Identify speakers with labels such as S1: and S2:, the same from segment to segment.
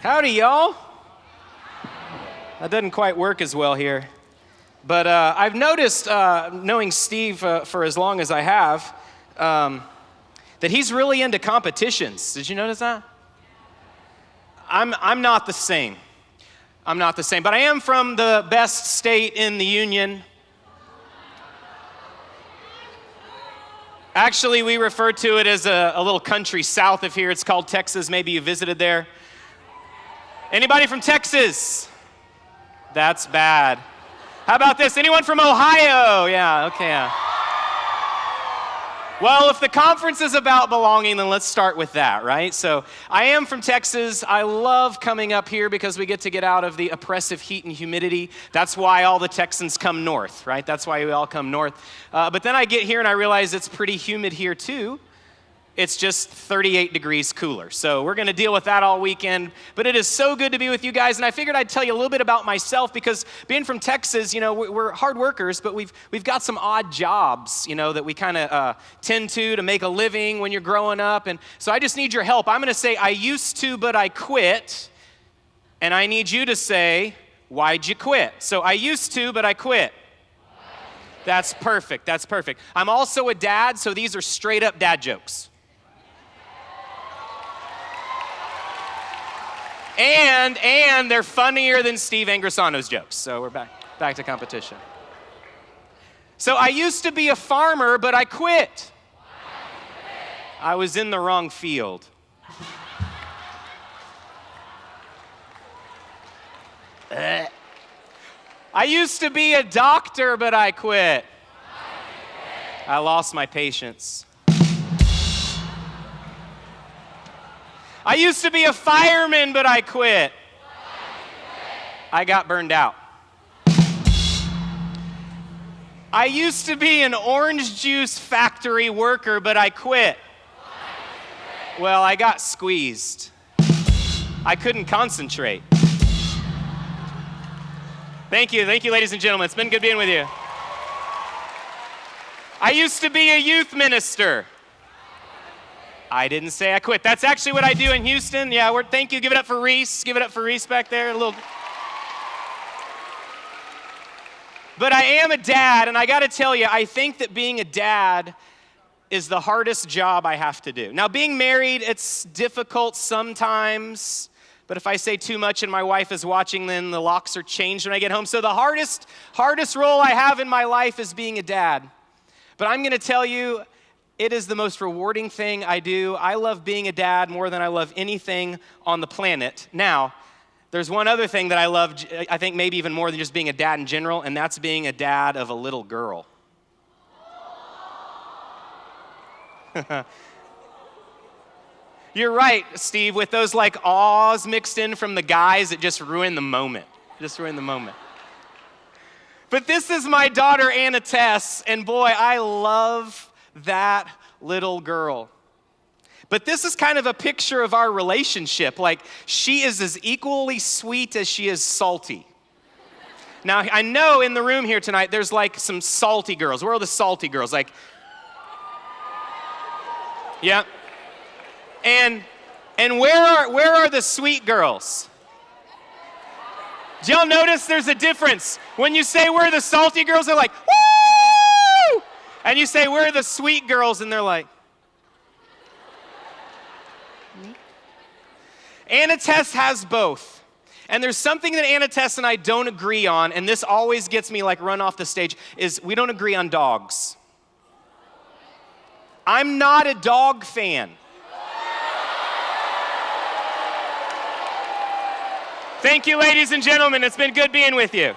S1: Howdy, y'all. That doesn't quite work as well here. But I've noticed, knowing Steve for as long as I have, that he's really into competitions. Did you notice that? I'm not the same. I'm not the same. But I am from the best state in the union. Actually, we refer to it as a little country south of here. It's called Texas. Maybe you visited there. Anybody from Texas? That's bad. How about this? Anyone from Ohio? Yeah, okay. Yeah. Well, if the conference is about belonging, then let's start with that, right? So I am from Texas. I love coming up here because we get out of the oppressive heat and humidity. That's why all the Texans come north, right? That's why we all come north. But then I get here and I realize it's pretty humid here too. It's just 38 degrees cooler. So we're going to deal with that all weekend. But it is so good to be with you guys. And I figured I'd tell you a little bit about myself because being from Texas, you know, we're hard workers, but we've got some odd jobs, you know, that we kind of tend to make a living when you're growing up. And so I just need your help. I'm going to say, I used to, but I quit. And I need you to say, why'd you quit? So I used to, but I quit. That's perfect. That's perfect. I'm also a dad, so these are straight up dad jokes. And they're funnier than Steve Angrisano's jokes. So we're back to competition. So I used to be a farmer, but I quit. I was in the wrong field. I used to be a doctor, but I quit. I lost my patience. I used to be a fireman, but I quit. I got burned out. I used to be an orange juice factory worker, but I quit. Well, I got squeezed. I couldn't concentrate. Thank you, ladies and gentlemen. It's been good being with you. I used to be a youth minister. I didn't say I quit. That's actually what I do in Houston. Yeah, thank you. Give it up for Reese. Give it up for Reese back there. But I am a dad, and I got to tell you, I think that being a dad is the hardest job I have to do. Now, being married, it's difficult sometimes, but if I say too much and my wife is watching, then the locks are changed when I get home. So the hardest role I have in my life is being a dad. But I'm going to tell you, it is the most rewarding thing I do. I love being a dad more than I love anything on the planet. Now, there's one other thing that I love, I think maybe even more than just being a dad in general, and that's being a dad of a little girl. You're right, Steve, with those like awes mixed in from the guys, it just ruined the moment. But this is my daughter, Anna Tess, and boy, I love that little girl. But this is kind of a picture of our relationship. Like, she is as equally sweet as she is salty. Now, I know in the room here tonight, there's like some salty girls. Where are the salty girls? Like, yeah. And where are the sweet girls? Do y'all notice there's a difference? When you say where are the salty girls, they're like, woo! And you say, where are the sweet girls? And they're like, Anna Tess has both. And there's something that Anna Tess and I don't agree on, and this always gets me like run off the stage, is we don't agree on dogs. I'm not a dog fan. Thank you, ladies and gentlemen. It's been good being with you.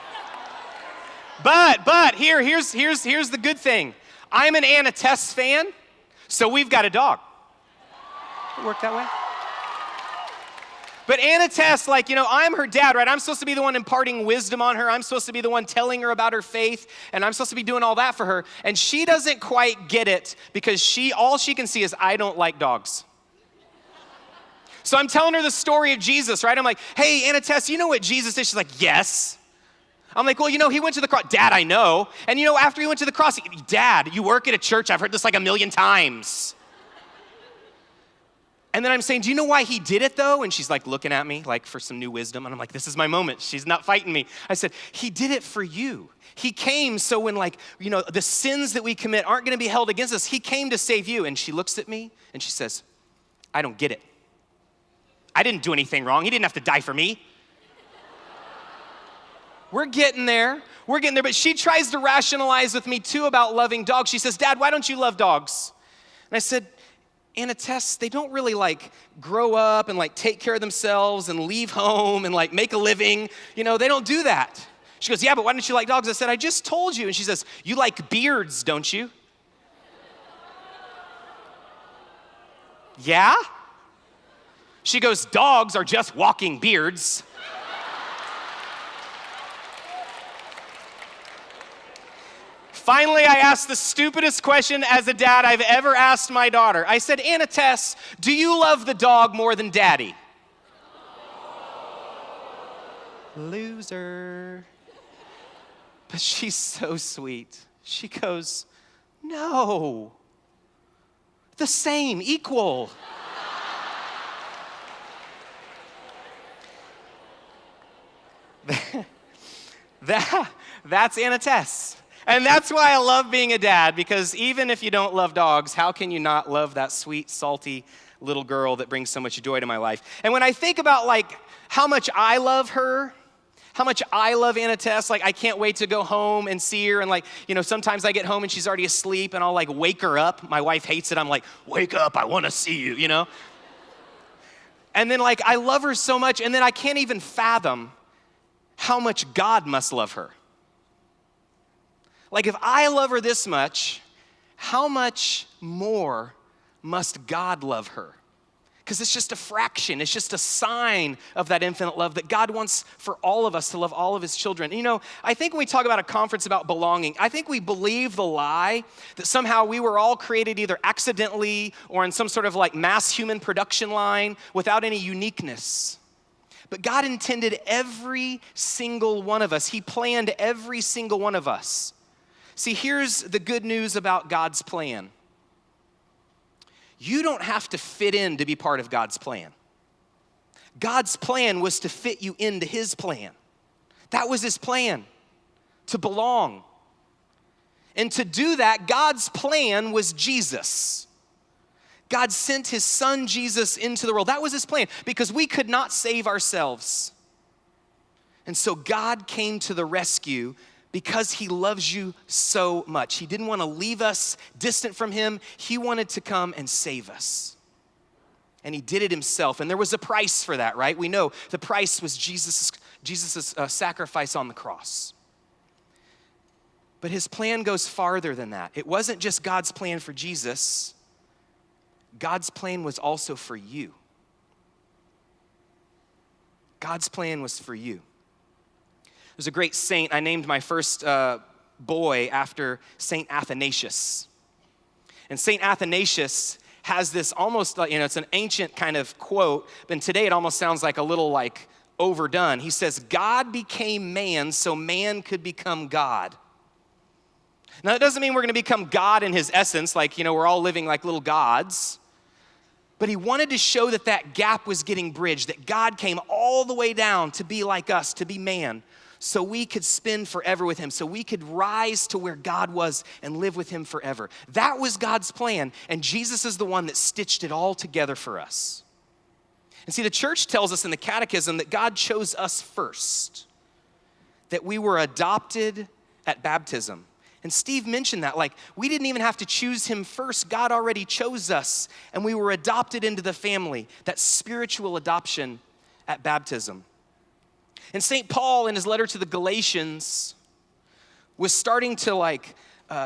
S1: But here's the good thing. I'm an Anna Tess fan, so we've got a dog. It worked that way. But Anna Tess, like, you know, I'm her dad, right? I'm supposed to be the one imparting wisdom on her. I'm supposed to be the one telling her about her faith, and I'm supposed to be doing all that for her. And she doesn't quite get it because all she can see is I don't like dogs. So I'm telling her the story of Jesus, right? I'm like, hey, Anna Tess, you know what Jesus did? She's like, yes. I'm like, well, you know, he went to the cross. Dad, I know. And you know, after he went to the cross, Dad, you work at a church. I've heard this like a million times. And then I'm saying, do you know why he did it though? And she's like looking at me like for some new wisdom. And I'm like, this is my moment. She's not fighting me. I said, he did it for you. He came so when the sins that we commit aren't going to be held against us. He came to save you. And she looks at me and she says, I don't get it. I didn't do anything wrong. He didn't have to die for me. We're getting there. But she tries to rationalize with me too about loving dogs. She says, Dad, why don't you love dogs? And I said, Anna Tess, they don't really grow up and take care of themselves and leave home and make a living. They don't do that. She goes, yeah, but why don't you like dogs? I said, I just told you. And she says, you like beards, don't you? Yeah? She goes, dogs are just walking beards. Finally, I asked the stupidest question as a dad I've ever asked my daughter. I said, Anna Tess, do you love the dog more than Daddy? Loser. But she's so sweet. She goes, no. The same, equal. That's Anna Tess. And that's why I love being a dad, because even if you don't love dogs, how can you not love that sweet, salty little girl that brings so much joy to my life? And when I think about how much I love her, how much I love Anna Tess, I can't wait to go home and see her. And sometimes I get home and she's already asleep and I'll wake her up. My wife hates it. I'm like, wake up, I want to see you, And then I love her so much, and then I can't even fathom how much God must love her. If I love her this much, how much more must God love her? Because it's just a fraction. It's just a sign of that infinite love that God wants for all of us to love all of his children. I think when we talk about a conference about belonging, I think we believe the lie that somehow we were all created either accidentally or in some sort of mass human production line without any uniqueness. But God intended every single one of us. He planned every single one of us. See, here's the good news about God's plan. You don't have to fit in to be part of God's plan. God's plan was to fit you into his plan. That was his plan, to belong. And to do that, God's plan was Jesus. God sent his son Jesus into the world. That was his plan, because we could not save ourselves. And so God came to the rescue because he loves you so much. He didn't want to leave us distant from him. He wanted to come and save us. And he did it himself. And there was a price for that, right? We know the price was Jesus' sacrifice on the cross. But his plan goes farther than that. It wasn't just God's plan for Jesus. God's plan was also for you. God's plan was for you. There's a great saint. I named my first boy after Saint Athanasius. And Saint Athanasius has this almost, it's an ancient kind of quote, but today it almost sounds a little overdone. He says, God became man so man could become God. Now, that doesn't mean we're going to become God in his essence, we're all living like little gods. But he wanted to show that gap was getting bridged, that God came all the way down to be like us, to be man, so we could spend forever with him, so we could rise to where God was and live with him forever. That was God's plan, and Jesus is the one that stitched it all together for us. And see, the church tells us in the catechism that God chose us first, that we were adopted at baptism. And Steve mentioned that, we didn't even have to choose him first. God already chose us, and we were adopted into the family, that spiritual adoption at baptism. And St. Paul, in his letter to the Galatians, was starting to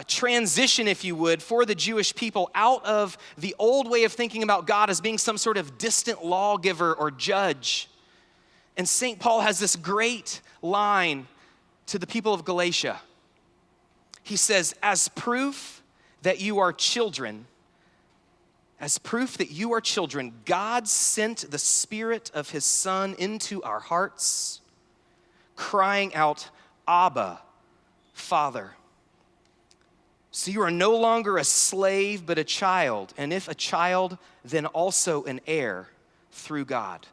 S1: transition, if you would, for the Jewish people out of the old way of thinking about God as being some sort of distant lawgiver or judge. And St. Paul has this great line to the people of Galatia. He says, as proof that you are children, God sent the Spirit of his Son into our hearts, crying out, Abba, Father. So you are no longer a slave, but a child. And if a child, then also an heir through God.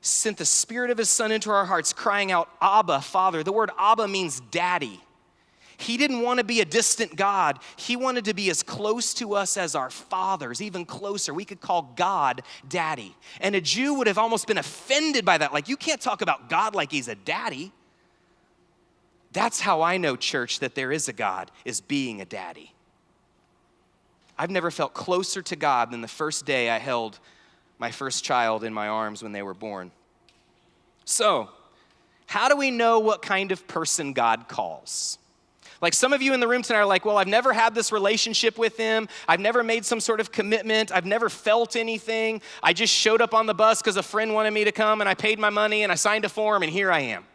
S1: Sent the Spirit of his Son into our hearts, crying out, Abba, Father. The word Abba means daddy. He didn't want to be a distant God. He wanted to be as close to us as our fathers, even closer. We could call God daddy. And a Jew would have almost been offended by that. Like, you can't talk about God like he's a daddy. That's how I know, church, that there is a God, is being a daddy. I've never felt closer to God than the first day I held my first child in my arms when they were born. So, how do we know what kind of person God calls? Like, some of you in the room tonight are like, well, I've never had this relationship with him. I've never made some sort of commitment. I've never felt anything. I just showed up on the bus because a friend wanted me to come, and I paid my money, and I signed a form, and here I am.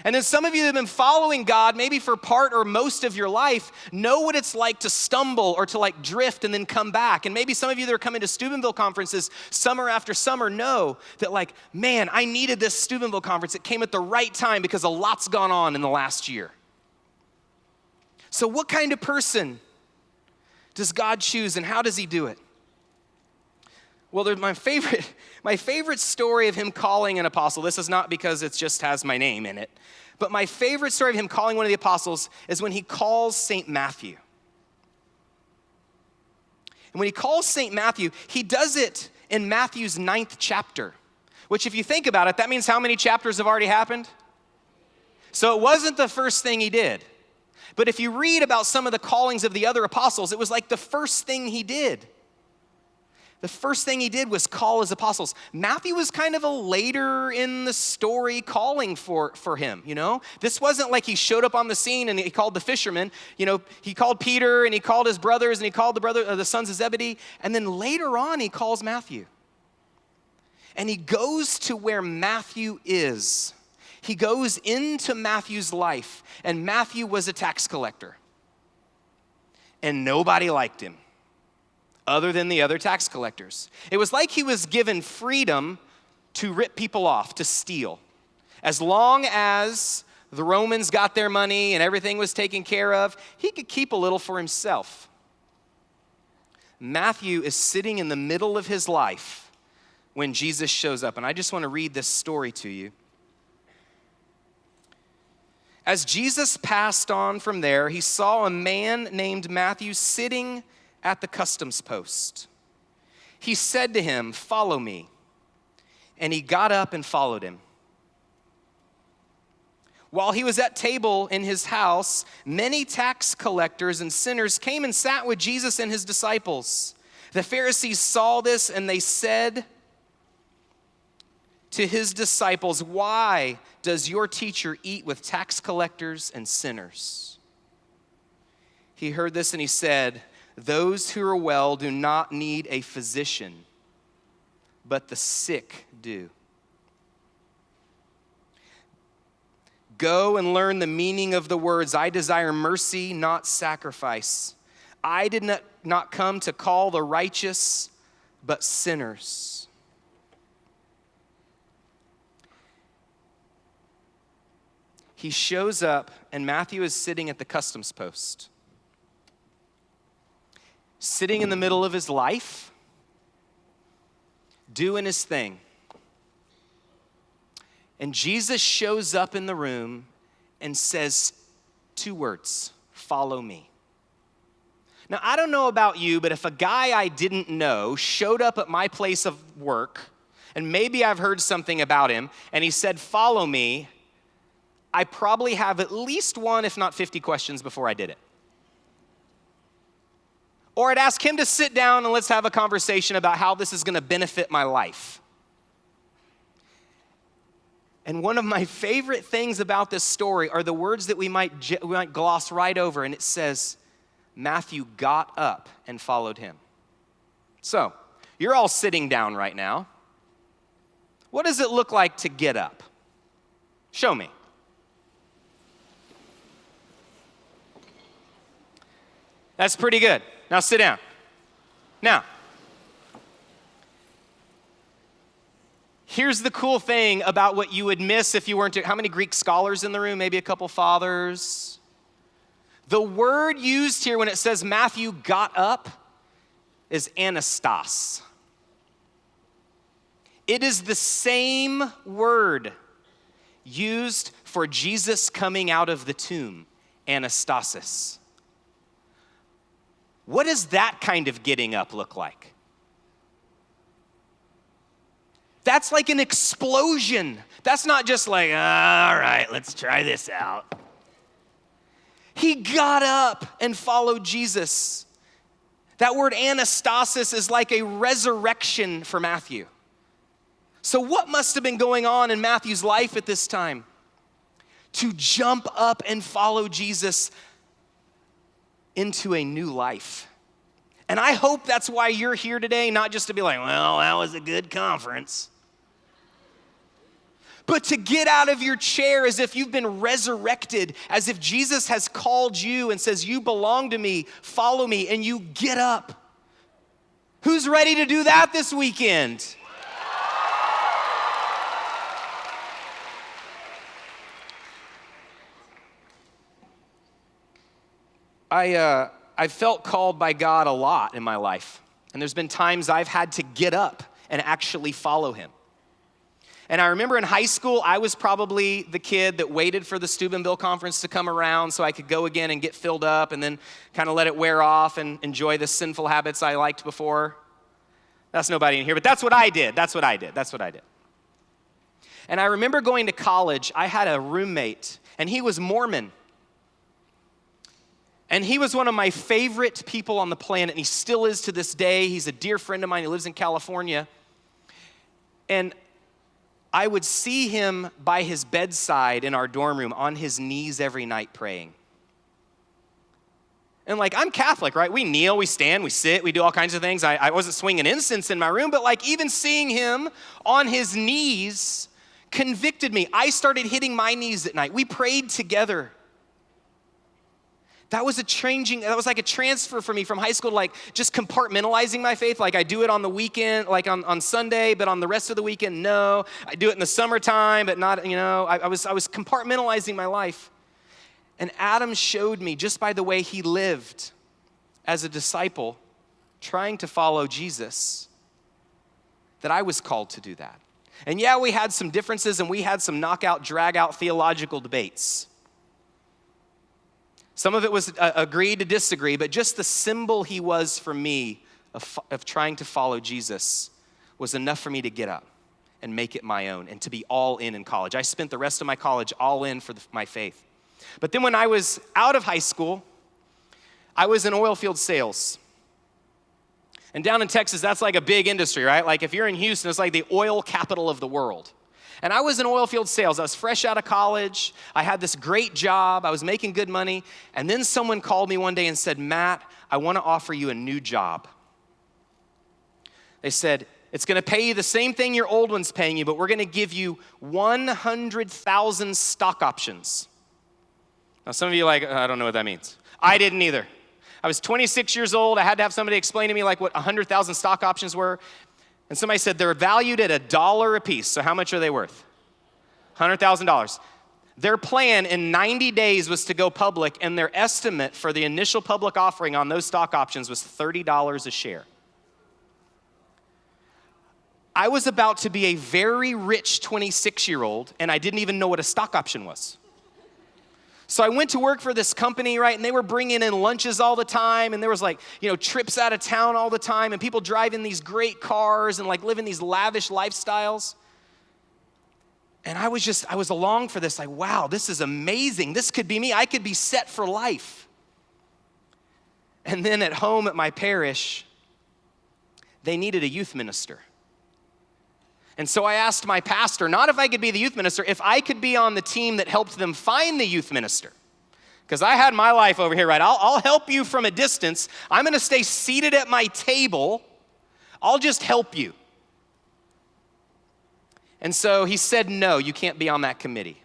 S1: And then some of you that have been following God, maybe for part or most of your life, know what it's like to stumble or to like drift and then come back. And maybe some of you that are coming to Steubenville conferences summer after summer know that, like, man, I needed this Steubenville conference. It came at the right time because a lot's gone on in the last year. So what kind of person does God choose, and how does he do it? Well, my favorite story of him calling an apostle, this is not because it just has my name in it, but my favorite story of him calling one of the apostles is when he calls St. Matthew. And when he calls St. Matthew, he does it in Matthew's 9th chapter, which, if you think about it, that means how many chapters have already happened? So it wasn't the first thing he did. But if you read about some of the callings of the other apostles, it was like the first thing he did. The first thing he did was call his apostles. Matthew was kind of a later in the story calling for him, you know? This wasn't like he showed up on the scene and he called the fishermen. You know, he called Peter and he called his brothers and he called the sons of Zebedee. And then later on, he calls Matthew. And he goes to where Matthew is. He goes into Matthew's life, and Matthew was a tax collector. And nobody liked him, other than the other tax collectors. It was like he was given freedom to rip people off, to steal. As long as the Romans got their money and everything was taken care of, he could keep a little for himself. Matthew is sitting in the middle of his life when Jesus shows up, and I just want to read this story to you. As Jesus passed on from there, he saw a man named Matthew sitting at the customs post. He said to him, "Follow me." And he got up and followed him. While he was at table in his house, many tax collectors and sinners came and sat with Jesus and his disciples. The Pharisees saw this, and they said to his disciples, "Why does your teacher eat with tax collectors and sinners?" He heard this and he said, "Those who are well do not need a physician, but the sick do. Go and learn the meaning of the words, 'I desire mercy, not sacrifice.' I did not come to call the righteous, but sinners." He shows up, and Matthew is sitting at the customs post, sitting in the middle of his life, doing his thing. And Jesus shows up in the room and says 2 words, "Follow me." Now, I don't know about you, but if a guy I didn't know showed up at my place of work, and maybe I've heard something about him, and he said, "Follow me," I probably have at least 1, if not 50 questions before I did it. Or I'd ask him to sit down and let's have a conversation about how this is going to benefit my life. And one of my favorite things about this story are the words that we might gloss right over, and it says, Matthew got up and followed him. So, you're all sitting down right now. What does it look like to get up? Show me. That's pretty good. Now sit down. Now, here's the cool thing about what you would miss if you weren't. How many Greek scholars in the room? Maybe a couple fathers. The word used here when it says Matthew got up is anastas. It is the same word used for Jesus coming out of the tomb, anastasis. What does that kind of getting up look like? That's like an explosion. That's not just like, all right, let's try this out. He got up and followed Jesus. That word anastasis is like a resurrection for Matthew. So what must have been going on in Matthew's life at this time? To jump up and follow Jesus into a new life. And I hope that's why you're here today, not just to be like, well, that was a good conference. But to get out of your chair as if you've been resurrected, as if Jesus has called you and says, you belong to me, follow me, and you get up. Who's ready to do that this weekend? I've felt called by God a lot in my life. And there's been times I've had to get up and actually follow him. And I remember in high school, I was probably the kid that waited for the Steubenville conference to come around so I could go again and get filled up and then kind of let it wear off and enjoy the sinful habits I liked before. That's nobody in here, but that's what I did. And I remember going to college. I had a roommate, and he was Mormon. And he was one of my favorite people on the planet, and he still is to this day. He's a dear friend of mine. He lives in California. And I would see him by his bedside in our dorm room on his knees every night praying. And like, I'm Catholic, right? We kneel, we stand, we sit, we do all kinds of things. I wasn't swinging incense in my room, but like even seeing him on his knees convicted me. I started hitting my knees at night. We prayed together. That was like a transfer for me from high school to like just compartmentalizing my faith. Like I do it on the weekend, like on Sunday, but on the rest of the weekend, no. I do it in the summertime, but not, I was compartmentalizing my life. And Adam showed me just by the way he lived as a disciple, trying to follow Jesus, that I was called to do that. And yeah, we had some differences and we had some knockout, drag-out theological debates. Some of it was agree to disagree, but just the symbol he was for me of trying to follow Jesus was enough for me to get up and make it my own and to be all in college. I spent the rest of my college all in for my faith. But then when I was out of high school, I was in oil field sales. And down in Texas, that's like a big industry, right? Like if you're in Houston, it's like the oil capital of the world. And I was in oil field sales. I was fresh out of college. I had this great job. I was making good money. And then someone called me one day and said, Matt, I want to offer you a new job. They said, it's going to pay you the same thing your old one's paying you, but we're going to give you 100,000 stock options. Now, some of you are like, I don't know what that means. I didn't either. I was 26 years old. I had to have somebody explain to me like what 100,000 stock options were. And somebody said they're valued at $1 a piece. So how much are they worth? $100,000. Their plan in 90 days was to go public, and their estimate for the initial public offering on those stock options was $30 a share. I was about to be a very rich 26-year-old, and I didn't even know what a stock option was. So I went to work for this company, right, and they were bringing in lunches all the time, and there was like, trips out of town all the time, and people driving these great cars and like living these lavish lifestyles. And I was along for this, like, wow, this is amazing. This could be me. I could be set for life. And then at home at my parish, they needed a youth minister. And so I asked my pastor, not if I could be the youth minister, if I could be on the team that helped them find the youth minister. Because I had my life over here, right? I'll help you from a distance. I'm going to stay seated at my table. I'll just help you. And so he said, no, you can't be on that committee.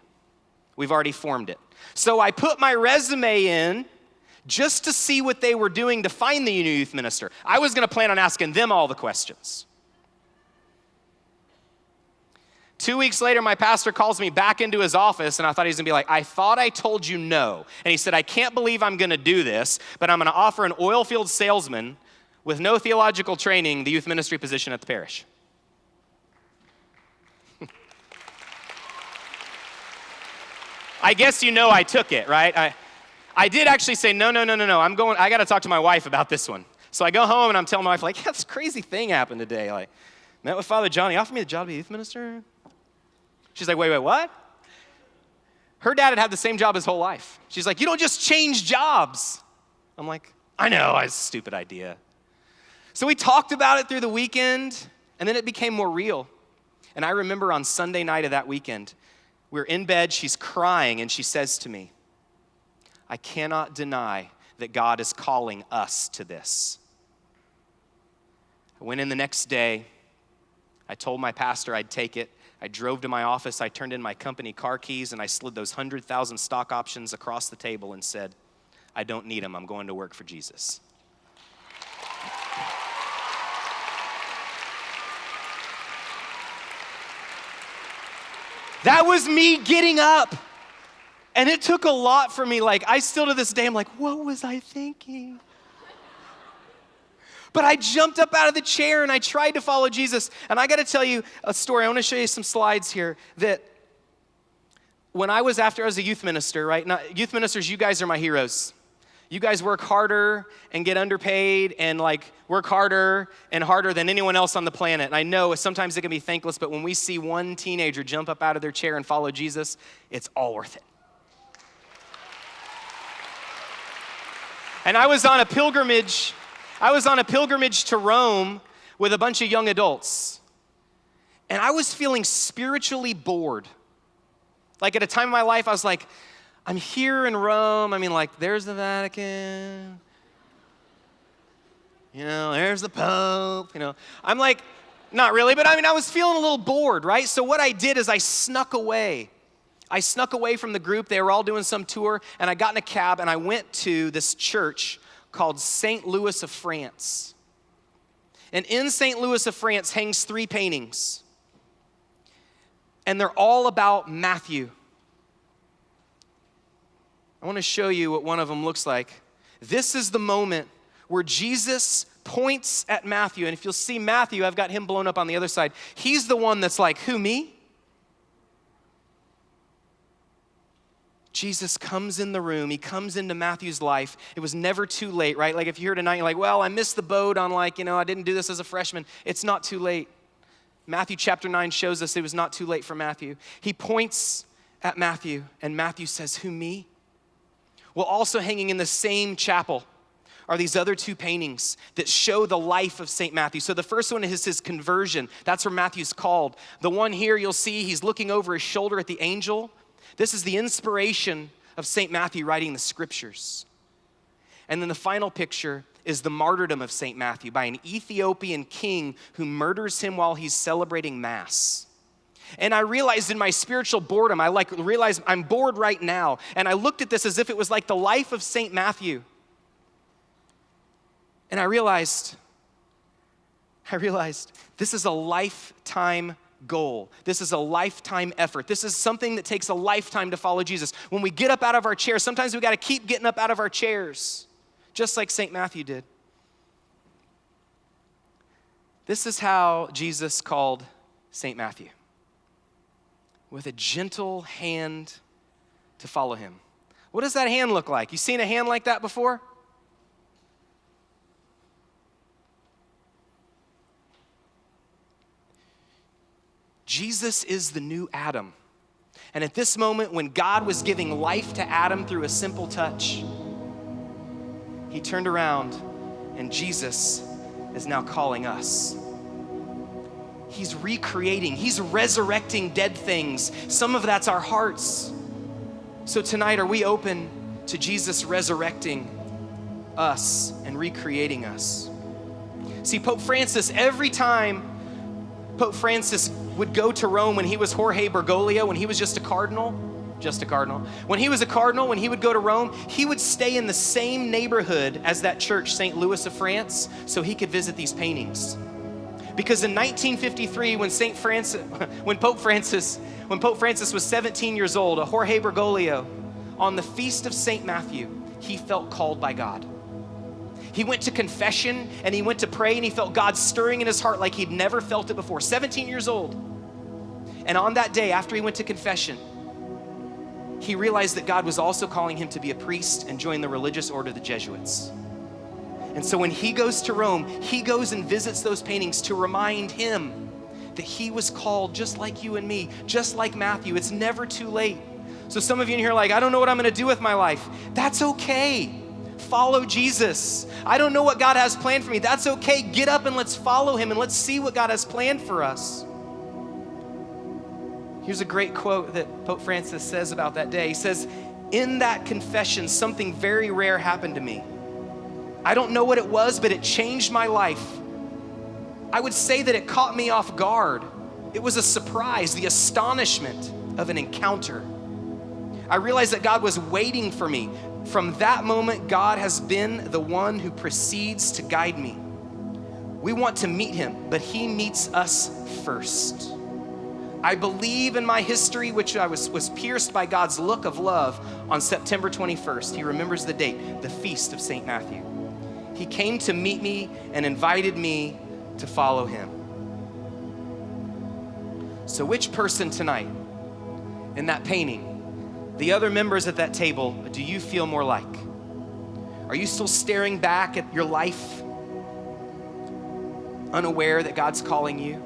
S1: We've already formed it. So I put my resume in just to see what they were doing to find the new youth minister. I was going to plan on asking them all the questions. 2 weeks later, my pastor calls me back into his office, and I thought he was gonna be like, I thought I told you no. And he said, I can't believe I'm gonna do this, but I'm gonna offer an oil field salesman with no theological training the youth ministry position at the parish. I guess you know I took it, right? I did actually say, no, I gotta talk to my wife about this one. So I go home and I'm telling my wife, like, yeah, this crazy thing happened today. Like, met with Father John, he offered me the job to be a youth minister. She's like, wait, what? Her dad had the same job his whole life. She's like, you don't just change jobs. I'm like, I know, it's a stupid idea. So we talked about it through the weekend, and then it became more real. And I remember on Sunday night of that weekend, we're in bed, she's crying, and she says to me, I cannot deny that God is calling us to this. I went in the next day. I told my pastor I'd take it. I drove to my office. I turned in my company car keys, and I slid those 100,000 stock options across the table and said, I don't need them. I'm going to work for Jesus. That was me getting up. And it took a lot for me. Like, I still to this day, I'm like, what was I thinking? But I jumped up out of the chair and I tried to follow Jesus. And I got to tell you a story. I want to show you some slides here that when I was a youth minister, right? Now, youth ministers, you guys are my heroes. You guys work harder and get underpaid and like work harder and harder than anyone else on the planet. And I know sometimes it can be thankless, but when we see one teenager jump up out of their chair and follow Jesus, it's all worth it. And I was on a pilgrimage to Rome with a bunch of young adults. And I was feeling spiritually bored. Like at a time in my life, I was like, I'm here in Rome. I mean, like, there's the Vatican. You know, there's the Pope. You know, I'm like, not really, but I mean, I was feeling a little bored, right? So what I did is I snuck away. I snuck away from the group. They were all doing some tour, and I got in a cab, and I went to this church called St. Louis of France. And in St. Louis of France hangs 3 paintings, and they're all about Matthew. I want to show you what one of them looks like. This is the moment where Jesus points at Matthew, and if you'll see Matthew, I've got him blown up on the other side. He's the one that's like, who, me? Jesus comes in the room. He comes into Matthew's life. It was never too late, right? Like if you're here tonight, you're like, well, I missed the boat on I didn't do this as a freshman. It's not too late. Matthew chapter 9 shows us it was not too late for Matthew. He points at Matthew, and Matthew says, who, me? Well, also hanging in the same chapel are these other 2 paintings that show the life of St. Matthew. So the first one is his conversion. That's where Matthew's called. The one here, you'll see he's looking over his shoulder at the angel. This is the inspiration of St. Matthew writing the scriptures. And then the final picture is the martyrdom of St. Matthew by an Ethiopian king who murders him while he's celebrating Mass. And I realized in my spiritual boredom, I realized I'm bored right now. And I looked at this as if it was like the life of St. Matthew. And I realized this is a lifetime goal. This is a lifetime effort. This is something that takes a lifetime to follow Jesus. When we get up out of our chairs, sometimes we got to keep getting up out of our chairs, just like St. Matthew did. This is how Jesus called St. Matthew. With a gentle hand to follow him. What does that hand look like? You seen a hand like that before? Jesus is the new Adam. And at this moment, when God was giving life to Adam through a simple touch, he turned around and Jesus is now calling us. He's recreating, he's resurrecting dead things. Some of that's our hearts. So tonight, are we open to Jesus resurrecting us and recreating us? See, Pope Francis, every time Pope Francis would go to Rome when he was Jorge Bergoglio, when he was just a cardinal. When he was a cardinal, when he would go to Rome, he would stay in the same neighborhood as that church, St. Louis of France, so he could visit these paintings. Because in 1953, when Pope Francis was 17 years old, a Jorge Bergoglio, on the feast of St. Matthew, he felt called by God. He went to confession and he went to pray and he felt God stirring in his heart like he'd never felt it before, 17 years old. And on that day, after he went to confession, he realized that God was also calling him to be a priest and join the religious order of the Jesuits. And so when he goes to Rome, he goes and visits those paintings to remind him that he was called just like you and me, just like Matthew. It's never too late. So some of you in here are like, I don't know what I'm gonna do with my life. That's okay. Follow Jesus. I don't know what God has planned for me. That's okay. Get up and let's follow him and let's see what God has planned for us. Here's a great quote that Pope Francis says about that day. He says, in that confession, something very rare happened to me. I don't know what it was, but it changed my life. I would say that it caught me off guard. It was a surprise, the astonishment of an encounter. I realized that God was waiting for me. From that moment, God has been the one who proceeds to guide me. We want to meet him, but he meets us first. I believe in my history, which I was pierced by God's look of love on September 21st. He remembers the date, the feast of St. Matthew. He came to meet me and invited me to follow him. So which person tonight in that painting, the other members at that table, do you feel more like? Are you still staring back at your life, unaware that God's calling you?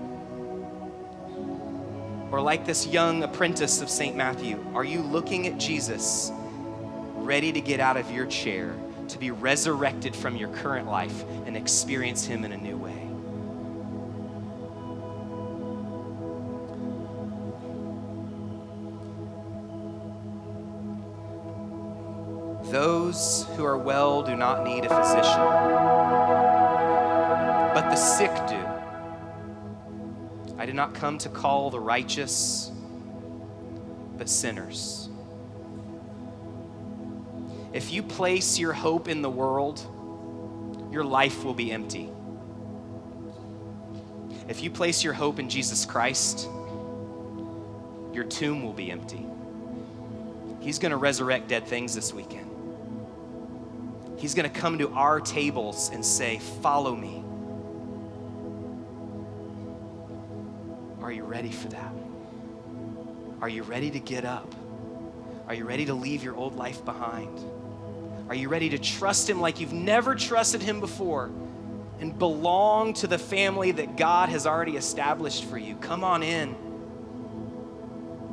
S1: Or like this young apprentice of St. Matthew, are you looking at Jesus, ready to get out of your chair, to be resurrected from your current life and experience him in a new way? Those who are well do not need a physician, but the sick do. I did not come to call the righteous, but sinners. If you place your hope in the world, your life will be empty. If you place your hope in Jesus Christ, your tomb will be empty. He's gonna resurrect dead things this weekend. He's gonna come to our tables and say, follow me. Are you ready for that? Are you ready to get up? Are you ready to leave your old life behind? Are you ready to trust him like you've never trusted him before and belong to the family that God has already established for you? Come on in.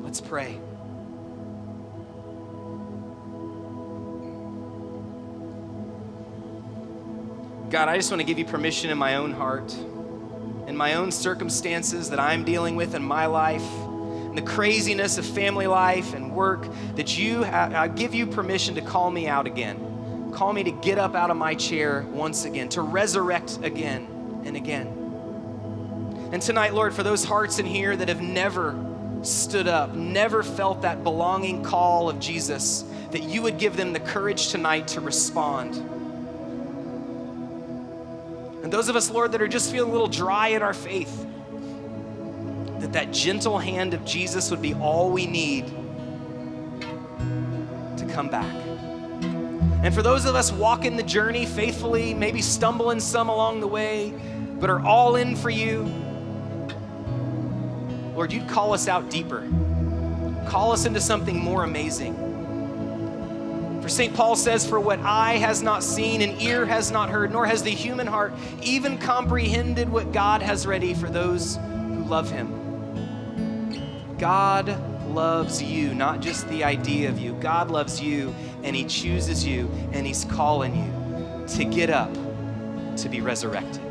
S1: Let's pray. God, I just want to give you permission in my own heart, in my own circumstances that I'm dealing with in my life, and the craziness of family life and work, that I give you permission to call me out again. Call me to get up out of my chair once again, to resurrect again and again. And tonight, Lord, for those hearts in here that have never stood up, never felt that belonging call of Jesus, that you would give them the courage tonight to respond. And those of us, Lord, that are just feeling a little dry in our faith, that gentle hand of Jesus would be all we need to come back. And for those of us walking the journey faithfully, maybe stumbling some along the way, but are all in for you, Lord, you'd call us out deeper. Call us into something more amazing. For St. Paul says, for what eye has not seen and ear has not heard, nor has the human heart even comprehended what God has ready for those who love him. God loves you, not just the idea of you. God loves you, and he chooses you, and he's calling you to get up, to be resurrected.